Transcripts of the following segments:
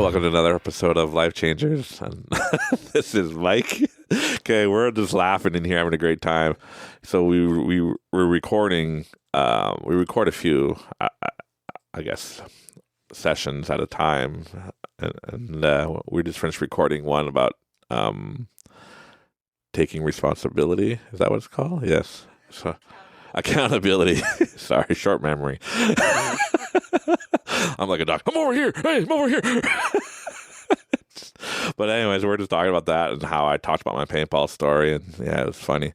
welcome to another episode of Life Changers. And this is Mike. Okay, we're just laughing in here, having a great time. So we're recording. We record a few, I guess, sessions at a time, and we just finished recording one about taking responsibility. Is that what it's called? Yes. So accountability. Sorry, short memory. I'm like a dog. I'm over here. Hey, I'm over here. But anyways, we're just talking about that and how I talked about my paintball story, and yeah, it was funny.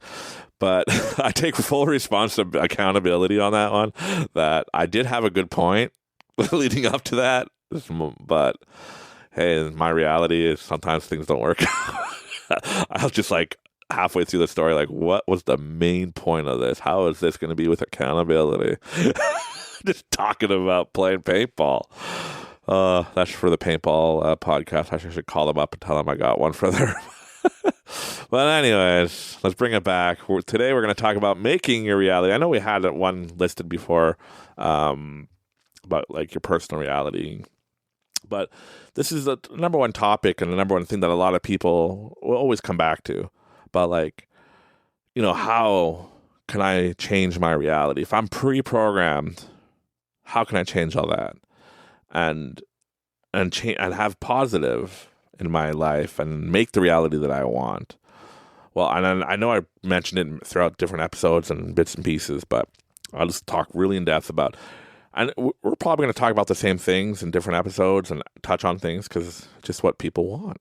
But I take full accountability on that one. That I did have a good point leading up to that, but hey, my reality is sometimes things don't work. I was just like halfway through the story, like, what was the main point of this? How is this going to be with accountability? Just talking about playing paintball. That's for the paintball podcast. I should call them up and tell them I got one for them. But anyways, let's bring it back. Today we're going to talk about making your reality. I know we had one listed before about like your personal reality. But this is the number one topic and the number one thing that a lot of people will always come back to. But like, how can I change my reality? If I'm pre-programmed, how can I change all that and have positive in my life and make the reality that I want? Well, and I know I mentioned it throughout different episodes and bits and pieces, but I'll just talk really in depth about. And we're probably going to talk about the same things in different episodes and touch on things because it's just what people want.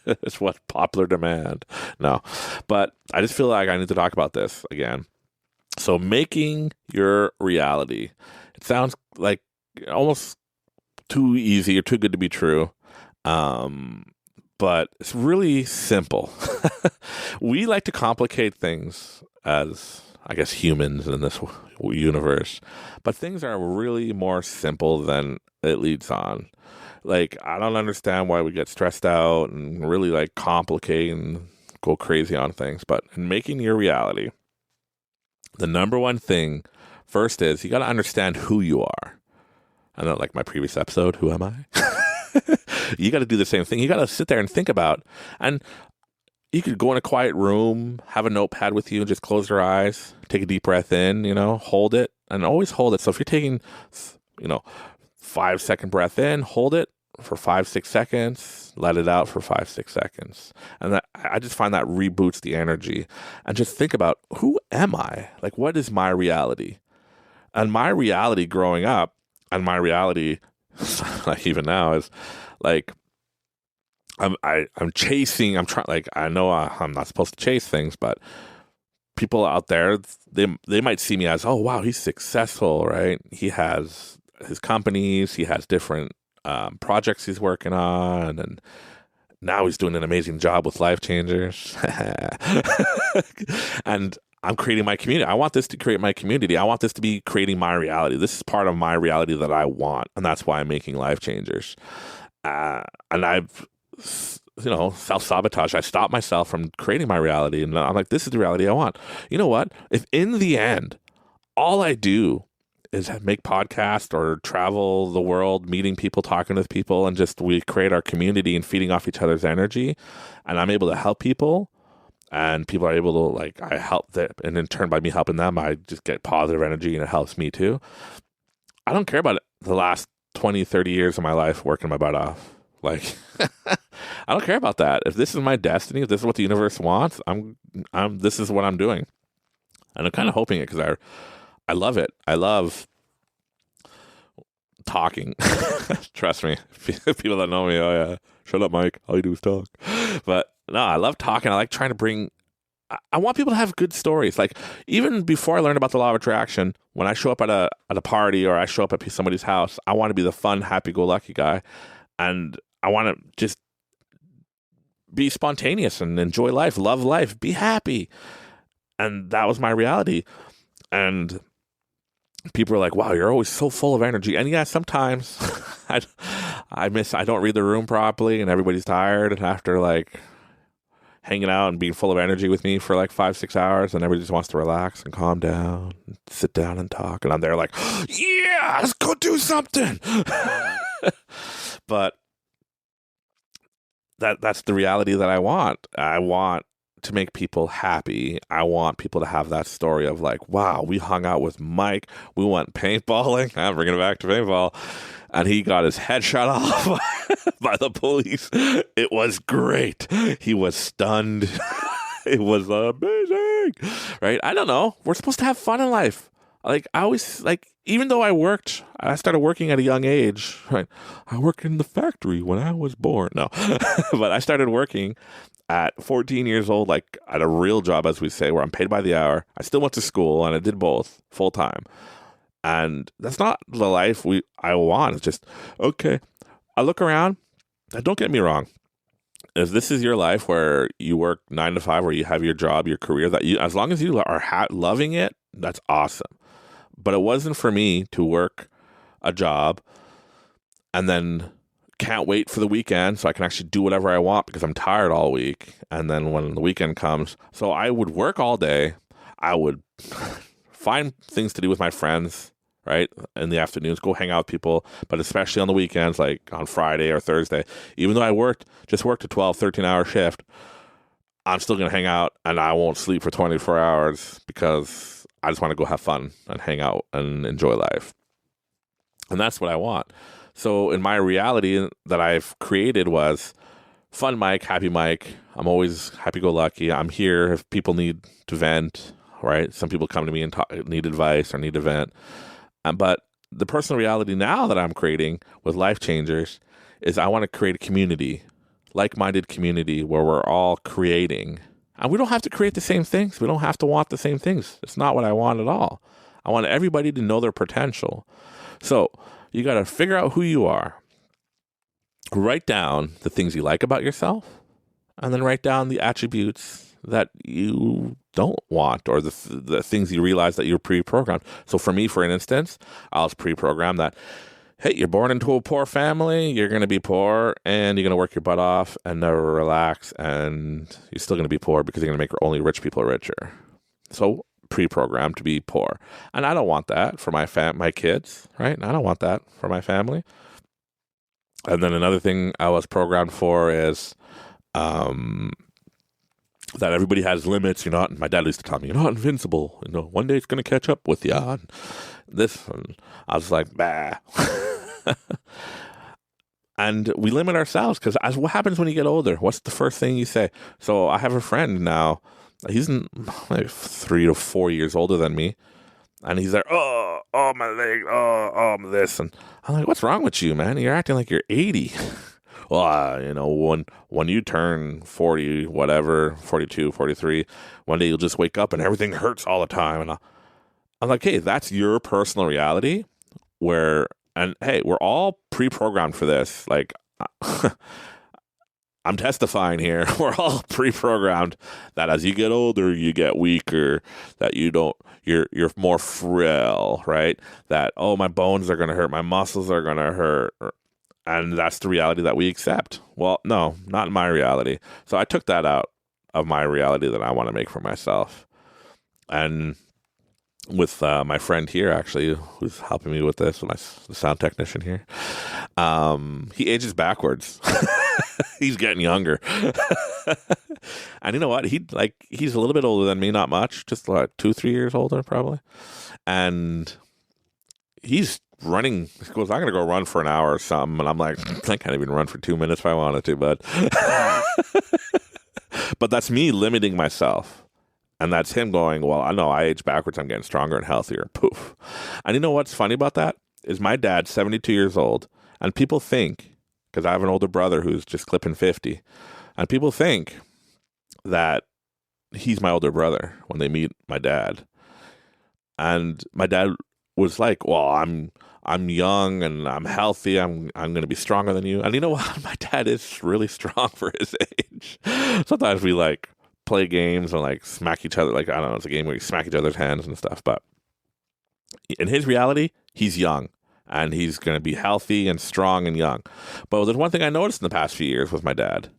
It's what popular demand. No, but I just feel like I need to talk about this again. So making your reality. It sounds like almost too easy or too good to be true. But it's really simple. We like to complicate things as, I guess, humans in this universe, but things are really more simple than it leads on. Like, I don't understand why we get stressed out and really like complicate and go crazy on things. But in making your reality, the number one thing first is you got to understand who you are. And not like my previous episode, who am I? You got to do the same thing. You got to sit there and think about, and you could go in a quiet room, have a notepad with you, and just close your eyes, take a deep breath in, hold it, and always hold it. So if you're taking, 5-second breath in, hold it for 5-6 seconds, let it out for 5-6 seconds. And I just find that reboots the energy. And just think about, who am I? Like, what is my reality? And my reality growing up, and my reality, like even now, is like, I'm trying, like, I know I'm not supposed to chase things, but people out there, they might see me as, oh, wow, he's successful, right? He has his companies, he has different projects he's working on, and now he's doing an amazing job with Life Changers. And I'm creating my community. I want this to create my community. I want this to be creating my reality. This is part of my reality that I want, and that's why I'm making Life Changers. And I've self-sabotage. I stop myself from creating my reality, and I'm like, this is the reality I want. You know what? If in the end, all I do is make podcasts or travel the world, meeting people, talking with people, and just we create our community and feeding off each other's energy, and I'm able to help people, and people are able to, like, I help them, and in turn, by me helping them, I just get positive energy, and it helps me too. I don't care about the last 20, 30 years of my life working my butt off. Like, I don't care about that. If this is my destiny, if this is what the universe wants, this is what I'm doing. And I'm kind of hoping it because I love it. I love talking. Trust me. People that know me, oh yeah, shut up, Mike. All you do is talk. But no, I love talking. I like trying to bring, I want people to have good stories. Like, even before I learned about the law of attraction, when I show up at a party or I show up at somebody's house, I want to be the fun, happy-go-lucky guy. And I want to just be spontaneous and enjoy life, love life, be happy. And that was my reality. And people are like, wow, you're always so full of energy. And yeah, sometimes I don't read the room properly and everybody's tired. And after like hanging out and being full of energy with me for like 5-6 hours, and everybody just wants to relax and calm down, and sit down and talk. And I'm there like, yeah, let's go do something. But that's the reality that I want. I want to make people happy. I want people to have that story of like, wow, we hung out with Mike. We went paintballing. I'm bringing it back to paintball. And he got his head shot off by the police. It was great. He was stunned. It was amazing. Right? I don't know. We're supposed to have fun in life. Like, I always, like, even though I started working at a young age, right? I worked in the factory when I was born. No, but I started working at 14 years old, like at a real job, as we say, where I'm paid by the hour. I still went to school and I did both full time. And that's not the life I want. It's just, okay, I look around. Don't get me wrong. If this is your life where you work 9 to 5, where you have your job, your career, that you, as long as you are loving it, that's awesome. But it wasn't for me to work a job and then can't wait for the weekend so I can actually do whatever I want because I'm tired all week. And then when the weekend comes, so I would work all day. I would find things to do with my friends, right? In the afternoons, go hang out with people, but especially on the weekends, like on Friday or Thursday, even though I just worked a 12, 13-hour shift, I'm still going to hang out and I won't sleep for 24 hours because I just want to go have fun and hang out and enjoy life. And that's what I want. So in my reality that I've created was fun Mike, happy Mike. I'm always happy-go-lucky. I'm here if people need to vent, right? Some people come to me and need advice or need to vent. But the personal reality now that I'm creating with Life Changers is I want to create a community, like-minded community where we're all creating. And we don't have to create the same things. We don't have to want the same things. It's not what I want at all. I want everybody to know their potential. So you got to figure out who you are. Write down the things you like about yourself, and then write down the attributes that you don't want, or the things you realize that you're pre-programmed. So for me, for instance, I was pre-programmed that, hey, you're born into a poor family, you're going to be poor, and you're going to work your butt off and never relax, and you're still going to be poor because you're going to make only rich people richer. So pre-programmed to be poor. And I don't want that for my kids, right? I don't want that for my family. And then another thing I was programmed for is that everybody has limits. You're not, my dad used to tell me, you're not invincible. You know, one day it's going to catch up with you. And this, and I was like, bah. And we limit ourselves because what happens when you get older? What's the first thing you say? So I have a friend now. He's like 3 to 4 years older than me. And he's like, oh, my leg, oh, this. And I'm like, what's wrong with you, man? You're acting like you're 80. Well, when you turn 40, whatever, 42, 43, one day you'll just wake up and everything hurts all the time. And I'm like, hey, that's your personal reality and hey, we're all pre-programmed for this. Like, I'm testifying here. We're all pre-programmed that as you get older, you get weaker, that you're more frail, right? That, oh, my bones are going to hurt, my muscles are going to hurt. And that's the reality that we accept. Well, no, not in my reality. So I took that out of my reality that I want to make for myself. And with my friend here, actually, who's helping me with this, the sound technician here, he ages backwards. He's getting younger. And you know what? He's a little bit older than me, not much, just like 2-3 years older, probably. And he's running. He goes, I'm going to go run for an hour or something. And I'm like, I can't even run for 2 minutes if I wanted to, bud. But that's me limiting myself. And that's him going, well, I know I age backwards. I'm getting stronger and healthier. Poof. And you know what's funny about that? Is my dad's 72 years old. And people think, because I have an older brother who's just clipping 50. And people think that he's my older brother when they meet my dad. And my dad was like, well, I'm young and I'm healthy. I'm going to be stronger than you. And you know what? My dad is really strong for his age. Sometimes we play games and smack each other. I don't know, it's a game where you smack each other's hands and stuff. But in his reality, he's young and he's going to be healthy and strong and young. But there's one thing I noticed in the past few years with my dad.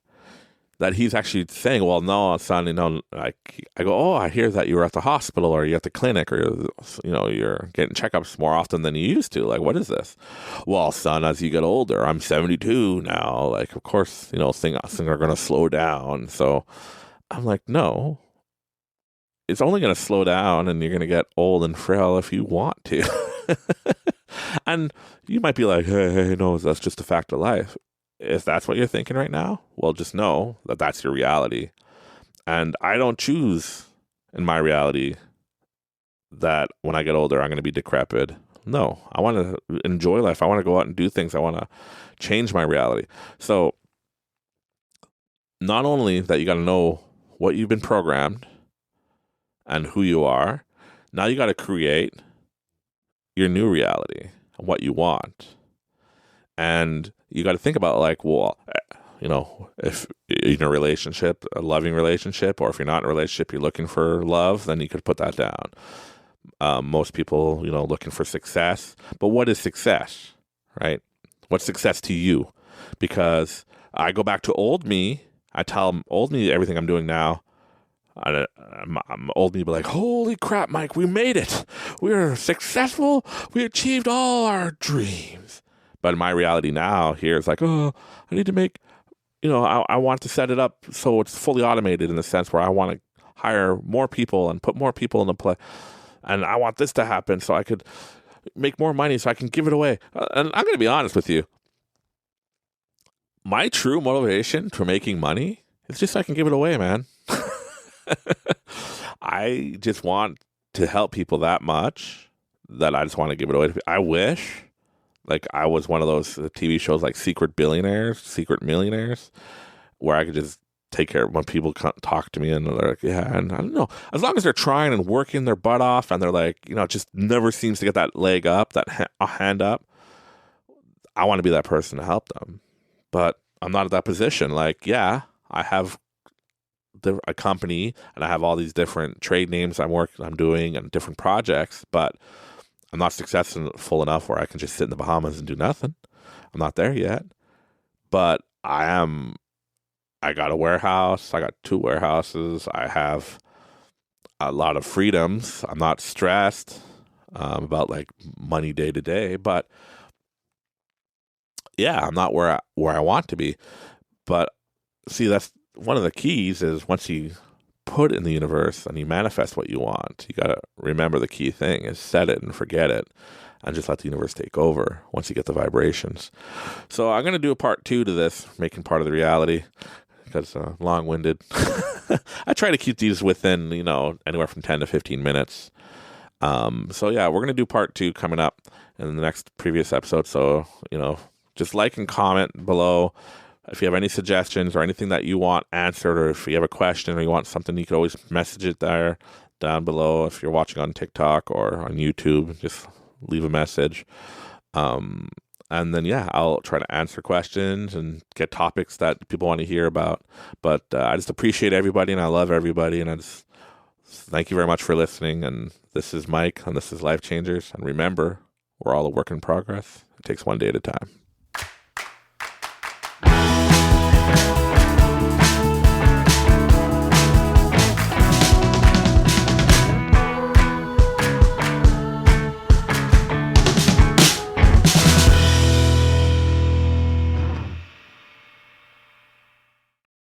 that he's actually saying, well, no, son, like, I go, oh, I hear that you were at the hospital or you're at the clinic or, you're getting checkups more often than you used to. Like, what is this? Well, son, as you get older, I'm 72 now. Like, of course, things are going to slow down. So I'm like, no, it's only going to slow down and you're going to get old and frail if you want to. And you might be like, hey, no, that's just a fact of life. If that's what you're thinking right now, well, just know that that's your reality. And I don't choose in my reality that when I get older, I'm going to be decrepit. No, I want to enjoy life. I want to go out and do things. I want to change my reality. So not only that you got to know what you've been programmed and who you are, now you got to create your new reality and what you want. And you got to think about, like, well, if you're in a relationship, a loving relationship, or if you're not in a relationship, you're looking for love, then you could put that down. Most people, looking for success. But what is success, right? What's success to you? Because I go back to old me. I tell old me everything I'm doing now. I'm old me be like, holy crap, Mike, we made it. We're successful. We achieved all our dreams. But in my reality now here, it's like, oh, I need to make, I want to set it up so it's fully automated in the sense where I want to hire more people and put more people in the play. And I want this to happen so I could make more money so I can give it away. And I'm going to be honest with you. My true motivation for making money is just so I can give it away, man. I just want to help people that much that I just want to give it away. I wish, like, I was one of those TV shows like Secret Billionaires, Secret Millionaires, where I could just take care of when people talk to me and they're like, yeah, and I don't know, as long as they're trying and working their butt off and they're like, it just never seems to get that leg up, that hand up, I want to be that person to help them. But I'm not at that position. Like, yeah, I have a company and I have all these different trade names I'm doing and different projects, but I'm not successful enough where I can just sit in the Bahamas and do nothing. I'm not there yet, but I am. I got a warehouse. I got 2 warehouses. I have a lot of freedoms. I'm not stressed about like money day to day, but yeah, I'm not where I want to be. But see, that's one of the keys is once you put it in the universe and you manifest what you want, you got to remember the key thing is set it and forget it and just let the universe take over once you get the vibrations. So I'm going to do a part 2 to this, making part of the reality, because long-winded. I try to keep these within, anywhere from 10 to 15 minutes. So yeah, we're going to do part 2 coming up in the next previous episode. So, just like and comment below. If you have any suggestions or anything that you want answered, or if you have a question or you want something, you can always message it there down below. If you're watching on TikTok or on YouTube, just leave a message. And then, yeah, I'll try to answer questions and get topics that people want to hear about. But I just appreciate everybody and I love everybody. And I just thank you very much for listening. And this is Mike and this is Life Changers. And remember, we're all a work in progress. It takes one day at a time.